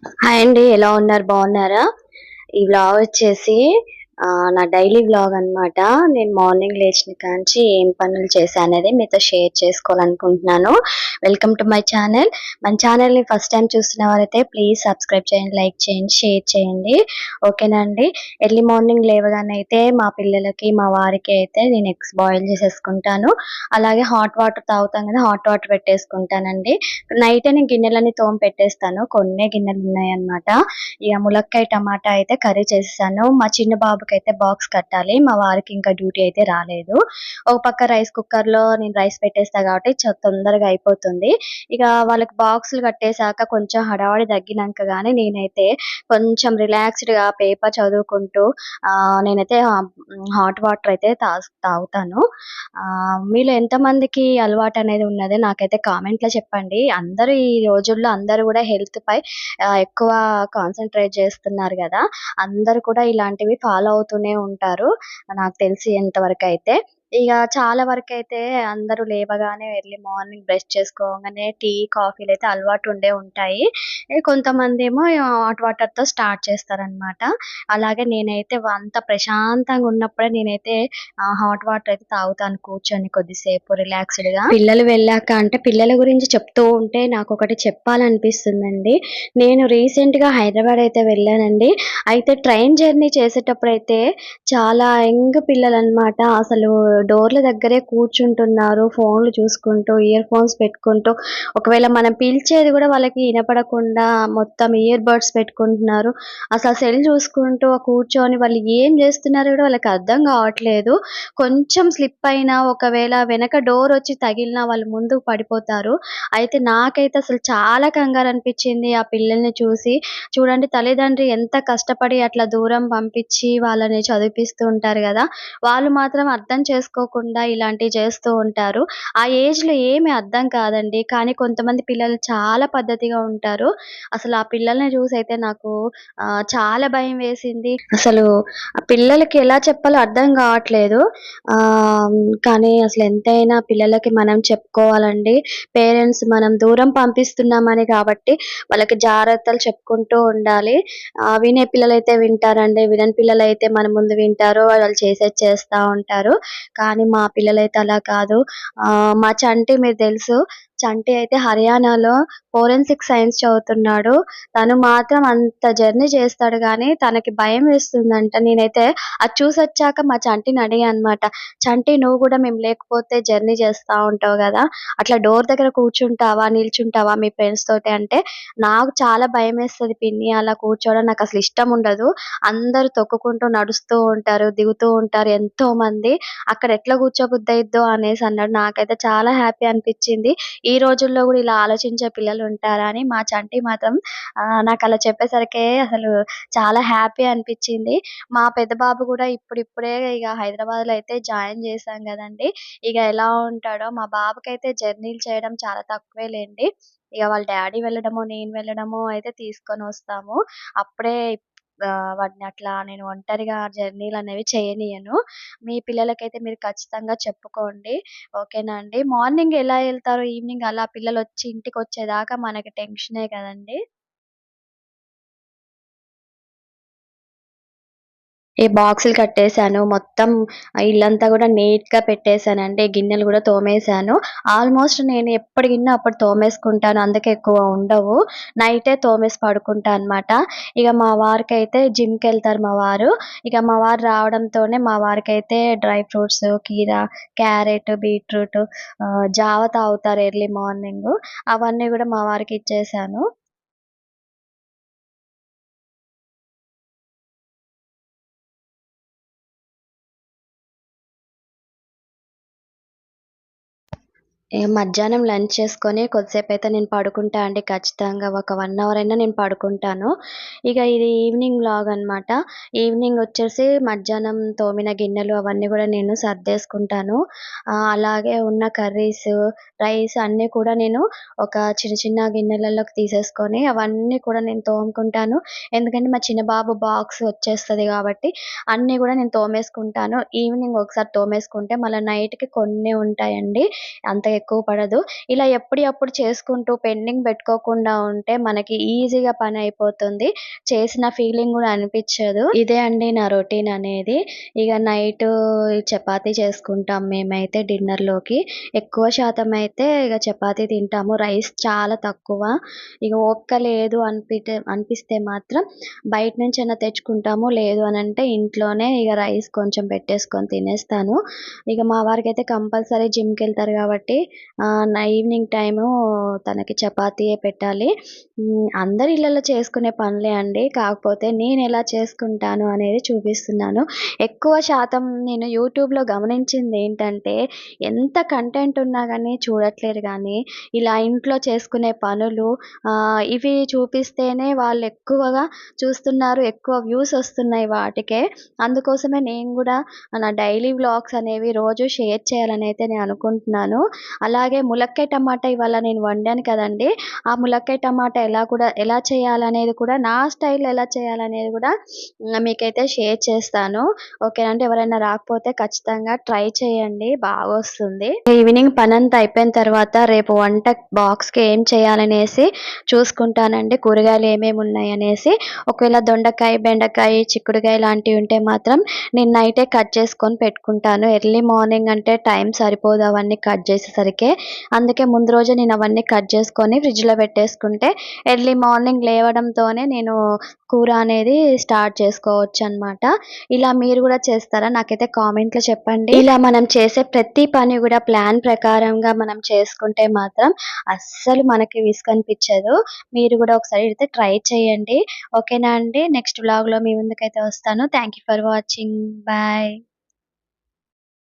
Hi అండి. ఎలా ఉన్నారు? బాగున్నారా? ఈ వ్లాగ్ వచ్చేసి నా డైలీ వ్లాగ్ అన్నమాట. నేను మార్నింగ్ లేచిన కాంచి ఏం పనులు చేశాననేది మీతో షేర్ చేసుకోవాలనుకుంటున్నాను. Welcome to my channel. మన ఛానల్‌ని ఫస్ట్ టైమ్ చూస్తున్న వారైతే ప్లీజ్ సబ్స్క్రైబ్ చేయండి, లైక్ చేయండి, షేర్ చేయండి. ఓకేనా అండి. ఎర్లీ మార్నింగ్ లేవగానే అయితే మా పిల్లలకి, మా వారికి అయితే నేను ఎగ్స్ బాయిల్ చేసేసుకుంటాను. అలాగే హాట్ వాటర్ తాగుతాం కదా! హాట్ వాటర్ పెట్టేసుకుంటానండి. నైటే నేను గిన్నెలన్నీ తోమి పెట్టేస్తాను. కొన్నే గిన్నెలున్నాయన్నమాట. ఇగ ములక్కాయ టమాటా అయితే కర్రీ చేసేసాను. మా చిన్న బాబుకైతే బాక్స్ కట్టాలి. మా వారికి ఇంకా డ్యూటీ అయితే రాలేదు. ఒక పక్క రైస్ కుక్కర్‌లో నేను రైస్ పెట్టేస్తా కాబట్టి తొందరగా అయిపోతుంది. ఇక వాళ్ళకి బాక్సులు కట్టేసాక కొంచెం హడావిడి తగ్గినంక గాని నేనైతే కొంచెం రిలాక్స్‌డ్‌గా పేపర్ చదువుకుంటూ నేనైతే హాట్ వాటర్ అయితే తాగుతాను. మీలో ఎంతమందికి అలవాటనేది ఉన్నదో నాకైతే కామెంట్‌లో చెప్పండి. అందరూ ఈ రోజుల్లో అందరూ గూడా హెల్త్‌పై ఎక్కువ కాన్సంట్రేట్ చేస్తున్నారు గదా! అందరూ కూడా ఇలాంటివి ఫాలో అవుతూనే ఉంటారు. నాకు తెలిసినంత వరకైతే. ఇగ చాలా వరకైతే అందరూ లేవగానే ఎర్లీ మార్నింగ్ బ్రష్ చేసుకోంగానే టీ, కాఫీలయితే అలవాటు ఉండే ఉంటాయి. కొంతమందేమో హాట్ వాటర్‌తో స్టార్ట్ చేస్తారనమాట. అలాగే నేనైతే అంత ప్రశాంతంగా ఉన్నప్పుడే నేనైతే హాట్ వాటర్ అయితే తాగుతాను కూర్చొని కొద్దిసేపు రిలాక్స్‌డ్‌గా. పిల్లలు వెళ్ళాక అంటే పిల్లల గురించి చెప్తూ ఉంటే నాకొకటి చెప్పాలనిపిస్తుందండి. నేను రీసెంట్‌గా హైదరాబాద్ అయితే వెళ్ళానండి. అయితే ట్రైన్ జర్నీ చేసేటప్పుడైతే చాలా యంగ్ పిల్లలనమాట. అసలు డోర్ల దగ్గరే కూర్చుంటున్నారు. ఫోన్‌లు చూసుకుంటూ, ఇయర్ ఫోన్స్ పెట్టుకుంటూ, ఒకవేళ మనం పిలిచేది గూడా వాళ్ళకి ఇనపడకుండా మొత్తం ఇయర్ బడ్స్ పెట్టుకుంటున్నారు. అసలు సెల్ చూసుకుంటూ కూర్చొని వాళ్ళు ఏం జేస్తున్నారో గూడా వాళ్ళకి అర్థం గావట్లేదు. కొంచెం స్లిప్ అయినా ఒకవేళ వెనక డోరొచ్చి తగిలినా వాళ్ళు ముందుకు పడిపోతారు. అయితే నాకైతే అసలు చాలా కంగారనిపిచ్చింది ఆ పిల్లల్ని చూసి. చూడండి తల్లిదండ్రి ఎంత కష్టపడి అట్లా దూరం పంపించి వాళ్ళని చదివిపిస్తూ ఉంటారు గదా! వాళ్ళు మాత్రం అర్థం చేసుకోకుండా ఇలాంటివి చేస్తూ ఉంటారు. ఆ ఏజ్‌లో ఏమి అర్థం కాదండి. కానీ కొంతమంది పిల్లలు చాలా పద్ధతిగా ఉంటారు. అసలు ఆ పిల్లల్ని చూసైతే నాకు చాలా భయం వేసింది. అసలు ఆ పిల్లలకి ఎలా చెప్పాలో అర్థం గావట్లేదు. కానీ అసలు ఎంతైనా పిల్లలకి మనం చెప్పుకోవాలండి. పేరెంట్స్ మనం దూరం పంపిస్తున్నామని కాబట్టి వాళ్ళకి జాగ్రత్తలు చెప్పుకుంటూ ఉండాలి. వినే పిల్లలైతే వింటారండి. వినని పిల్లలైతే మన ముందు వింటారు. వాళ్ళు చేసేది చేస్తా ఉంటారు. కానీ మా పిల్లలైతే అలా కాదు. మా చంటి మీకు తెలుసు. చంటి అయితే హర్యానాలో ఫోరెన్సిక్ సైన్స్ చదువుతున్నాడు. తను మాత్రం అంత జర్నీ చేస్తాడు గానీ తనకి భయం వేస్తుందంట. నేనైతే అది చూసొచ్చాక మా చంటిని అడిగా అనమాట. చంటి నువ్వు గూడా మేము లేకపోతే జర్నీ చేస్తా ఉంటావు గదా! అట్లా డోర్ దగ్గర కూర్చుంటావా? నిల్చుంటావా మీ ఫ్రెండ్స్ తోటి అంటే, నాకు చాలా భయమేస్తది పిన్ని అలా కూర్చోవడం నాకసలు ఇష్టముండదు. అందరూ తొక్కుకుంటూ నడుస్తూ ఉంటారు, దిగుతూ ఉంటారు ఎంతోమంది. అక్కడ ఎట్లా కూర్చోబుద్దయిద్దో అనేసన్నాడు. నాకైతే చాలా హ్యాపీ అనిపిచ్చింది. ఈ రోజుల్లో గూడా ఇలా ఆలోచించే పిల్లలుంటారా అని మా చంటి మాత్రం నాకలా చెప్పేసరికే అసలు చాలా హ్యాపీ అనిపిచ్చింది. మా పెద్ద బాబు గూడా ఇప్పుడిప్పుడే ఇగ హైదరాబాద్‌లో అయితే జాయిన్ చేశాం గదండీ! ఇగ ఎలా ఉంటాడో మా బాబుకైతే జర్నీలు చేయడం చాలా తక్కువే లెండి. ఇగ వాళ్ళ డ్యాడీ వెళ్ళడమో, నేను వెళ్ళడమో అయితే తీసుకొనొస్తాము. అప్పుడే వాడిని అట్లా నేను ఒంటరిగా జర్నీలనేవి చేయనియ్యను. మీ పిల్లలకైతే మీరు ఖచ్చితంగా చెప్పుకోండి. ఓకేనా అండి. మార్నింగ్ ఎలా ఎళ్తారో ఈవినింగ్ అలా పిల్లలొచ్చి ఇంటికొచ్చేదాకా మనకి టెన్షనే కదండీ! ఈ బాక్సులు కట్టేసాను. మొత్తం ఇల్లంతా గూడా నీట్‌గా పెట్టేసానండి. గిన్నెలు గూడా తోమేసాను. ఆల్‌మోస్ట్ నేను ఎప్పటి గిన్నె అప్పుడు తోమేసుకుంటాను. అందుకే ఎక్కువ ఉండవు. నైటే తోమేసి పడుకుంటా అనమాట. ఇగ మా వారికైతే జిమ్‌కెళ్తారు మా వారు. ఇక మా వారు రావడంతోనే మా వారికైతే డ్రై ఫ్రూట్స్, కీరా, క్యారెట్, బీట్రూట్ జావ తాగుతారు ఎర్లీ మార్నింగు. అవన్నీ గూడా మా వారికిచ్చేసాను. ఇగ మధ్యాహ్నం లంచ్ చేసుకొని కొద్దిసేపయితే నేను పడుకుంటా అండి ఖచ్చితంగా. ఒక 1 అవర్ అయినా నేను పడుకుంటాను. ఇగ ఇది ఈవినింగ్ వ్లాగ్ అనమాట. ఈవినింగొచ్చేసి మధ్యాహ్నం తోమిన గిన్నెలు అవన్నీ గూడా నేను సర్దేసుకుంటాను. అలాగే ఉన్న కర్రీసు, రైస్ అన్నీ కూడా నేను ఒక చిన్న చిన్న గిన్నెలలోకి తీసేసుకొని అవన్నీ కూడా నేను తోముకుంటాను. ఎందుకంటే మా చిన్న బాబు బాక్స్ వచ్చేస్తది గాబట్టి అన్నీ గూడా నేను తోమేసుకుంటాను. ఈవినింగ్ ఒకసారి తోమేసుకుంటే మళ్ళా నైట్‌కి కొన్నే ఉంటాయండి. అంత ఎక్కువ పడదు. ఇలా ఎప్పుడియప్పుడు చేసుకుంటూ పెండింగ్ పెట్టుకోకుండా ఉంటే మనకి ఈజీగా పనయిపోతుంది. చేసిన ఫీలింగ్ గూడా అనిపిచ్చదు. ఇదే అండి నా రొటీన్ అనేది. ఇగ నైటు చపాతీ చేసుకుంటాం మేమైతే డిన్నర్‌లోకి. ఎక్కువ శాతం అయితే ఇగ చపాతీ తింటాము. రైస్ చాలా తక్కువ. ఇగ ఓపిక లేదు అనిపిస్తే మాత్రం బయట నుంచైనా తెచ్చుకుంటాము. లేదు అనంటే ఇంట్లోనే ఇగ రైస్ కొంచెం పెట్టేసుకొని తినేస్తాను. ఇగ మా వారికైతే కంపల్సరీ జిమ్‌కెళ్తారు గాబట్టి ఈవినింగ్ టైము తనకి చపాతీయే పెట్టాలి. అందరి ఇళ్లలో చేసుకునే పనులే అండి. కాకపోతే నేనెలా చేసుకుంటాను అనేది చూపిస్తున్నాను. ఎక్కువ శాతం నేను యూట్యూబ్‌లో గమనించిందేంటంటే, ఎంత కంటెంట్ ఉన్నా గాని చూడట్లేరు గానీ, ఇలా ఇంట్లో చేసుకునే పనులు ఇవి చూపిస్తేనే వాళ్ళెక్కువగా చూస్తున్నారు. ఎక్కువ వ్యూస్ ఒస్తున్నాయి వాటికే. అందుకోసమే నేను గూడా నా డైలీ వ్లాగ్స్ అనేవి రోజు షేర్ చేయాలనైతే నేను అనుకుంటున్నాను. అలాగే ములక్కాయ టమాటా ఇవాళ నేను వండాను కదండీ! ఆ ములక్కాయ టమాటా ఎలా చేయాలనేది కూడా నా స్టైల్‌లో ఎలా చేయాలనేది గూడా మీకైతే షేర్ చేస్తాను. ఓకేనా అండి. ఎవరైనా రాకపోతే ఖచ్చితంగా ట్రై చేయండి. బాగొస్తుంది. ఈవినింగ్ పనంతా అయిపోయిన తర్వాత రేపు వంట బాక్స్‌కి ఏం చేయాలనేసి చూసుకుంటానండి. కూరగాయలు ఏమేమున్నాయనేసి. ఒకవేళ దొండకాయ, బెండకాయ, చిక్కుడుకాయ లాంటివి ఉంటే మాత్రం నేను నైటే కట్ చేసుకొని పెట్టుకుంటాను. ఎర్లీ మార్నింగ్ అంటే టైం సరిపోదు అవన్నీ కట్ చేసేసరికే. అందుకే ముందు రోజే నేను అవన్నీ కట్ చేసుకొని ఫ్రిడ్జ్‌లో పెట్టేసుకుంటే ఎర్లీ మార్నింగ్ లేవడంతోనే నేను కూర అనేది స్టార్ట్ చేసుకోవచ్చనమాట. ఇలా మీరు గూడా చేస్తారా? నాకైతే కామెంట్‌లో చెప్పండి. ఇలా మనం చేసే ప్రతి పని గూడా ప్లాన్ ప్రకారంగా మనం చేసుకుంటే మాత్రం అస్సలు మనకి విసుగనిపిచ్చదు. మీరు గూడా ఒకసారి అయితే ట్రై చేయండి. ఓకేనా అండి. నెక్స్ట్ వ్లాగ్‌లో మీ ముందుకైతే వస్తాను. Thank you for watching. Bye.